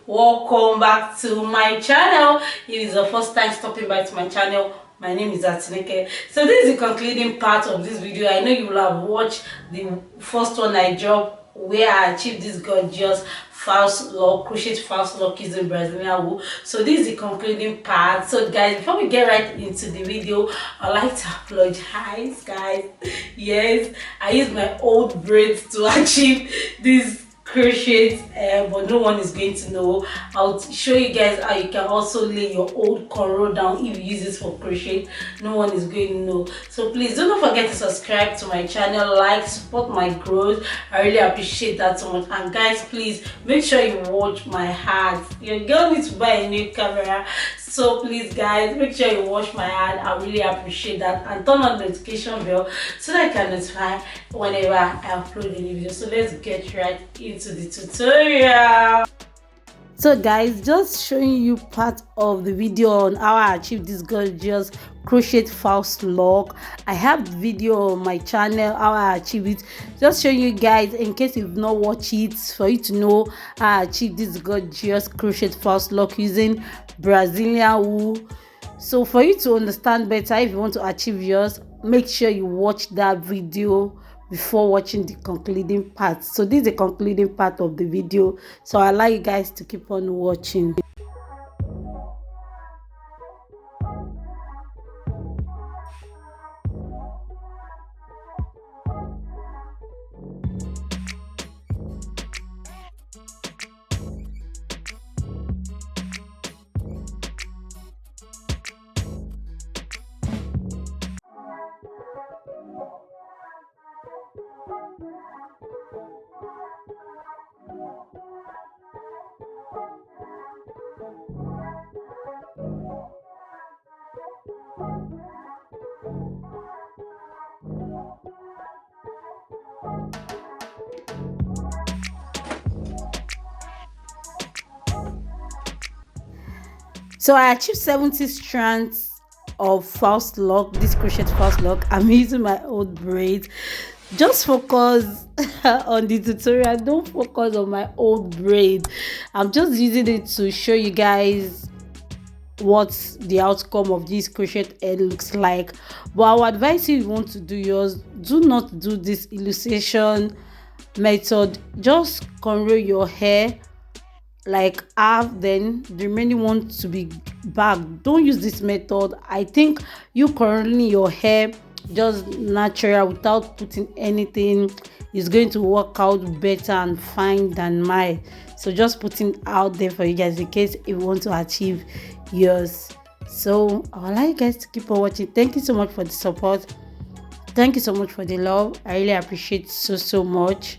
Welcome back to my channel. If it's the first time stopping by to my channel, my name is Atineke. So this is the concluding part of this video. I know you will have watched the first one I dropped where I achieved this gorgeous false lock, crochet false lock using Brazilian wool. So this is the concluding part. So guys, before we get right into the video, I'd like to apologize, guys. Yes, I used my old braids to achieve this crochet, but no one is going to know. I'll show you guys how you can also lay your old cornrow down if you use this for crochet. No one is going to know. So please do not forget to subscribe to my channel, like, support my growth. I really appreciate that so much. And guys, please make sure you watch my ad. Your girl needs to buy a new camera, so please guys, make sure you watch my ad. I really appreciate that, and turn on the notification bell so that I can notify whenever I upload a new video. So let's get right into the tutorial. So guys, just showing you part of the video on how I achieved this gorgeous crochet false lock. I have the video on my channel how I achieved it, just showing you guys in case you've not watched it, for you to know how I achieved this gorgeous crochet false lock using Brazilian wool. So for you to understand better, if you want to achieve yours, make sure you watch that video before watching the concluding part. So this is the concluding part of the video, so I allow you guys to keep on watching. So I achieved 70 strands of false lock, this crochet false lock. I'm using my old braid. Just focus on the tutorial, don't focus on my old braid. I'm just using it to show you guys what the outcome of this crochet head looks like. But I would advise you, if you want to do yours, do not do this illustration method. Just cornrow your hair like half, then the remaining one to be back. Don't use this method. I think you currently your hair just natural without putting anything is going to work out better and fine than mine. So just putting out there for you guys in case if you want to achieve yours. So I would like you guys to keep on watching. Thank you so much for the support. Thank you so much for the love. I really appreciate so much.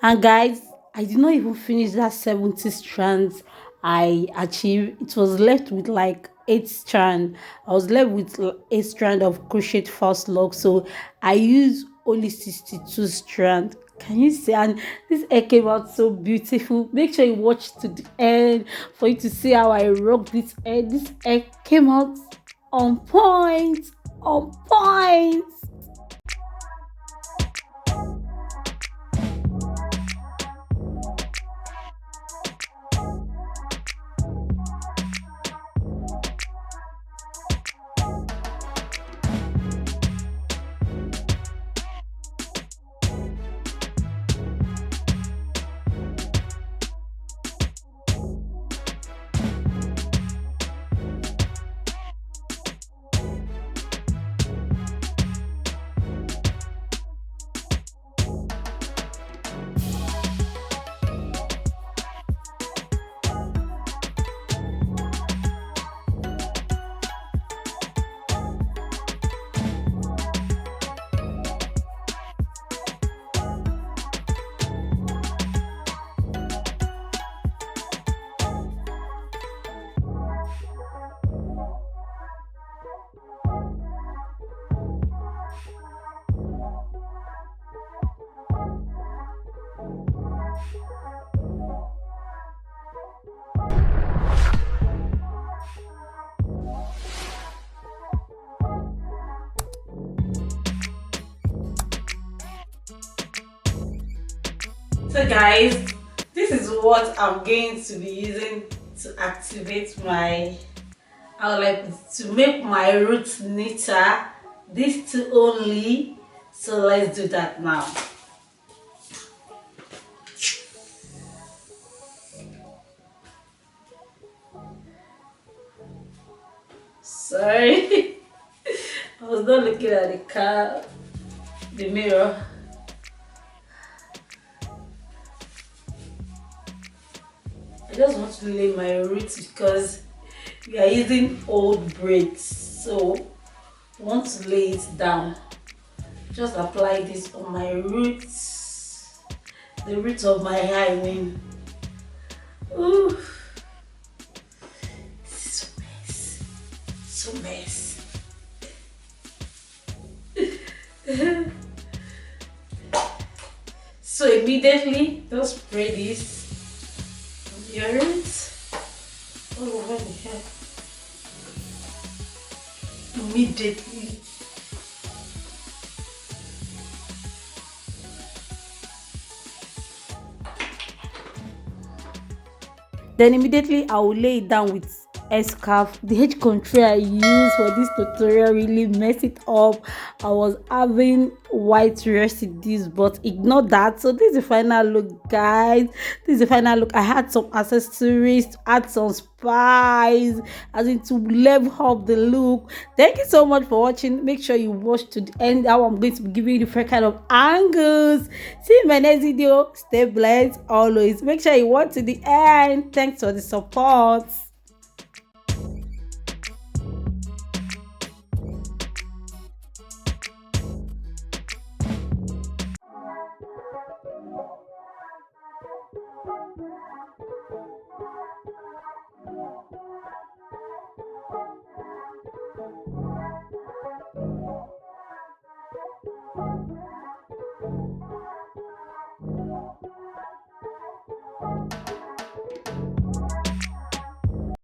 And guys, I did not even finish that 70 strands I achieved. It was left with like 8 strands. I was left with 8 strands of crochet false lock. So I used only 62 strands. Can you see? And this hair came out so beautiful. Make sure you watch to the end for you to see how I rocked this hair. This hair came out on point. On point. So guys, this is what I'm going to be using to activate my, I would like to make my roots neater. These two only. So let's do that now. Sorry, I was not looking at the car, the mirror. I just want to lay my roots because we are using old braids, so I want to lay it down. Just apply this on my roots, the roots of my hair. I mean, ooh, this is so mess, so immediately just spray this on your roots all over the hair. Immediately. Then immediately I will lay it down with a scarf. The edge control I used for this tutorial really messed it up. I was having white residues, but ignore that. So this is the final look, guys. This is the final look. I had some accessories to add some spice, as in to level up the look. Thank you so much for watching. Make sure you watch to the end. How I'm going to be giving you different kind of angles. See you in my next video. Stay blessed always. Make sure you watch to the end. Thanks for the support.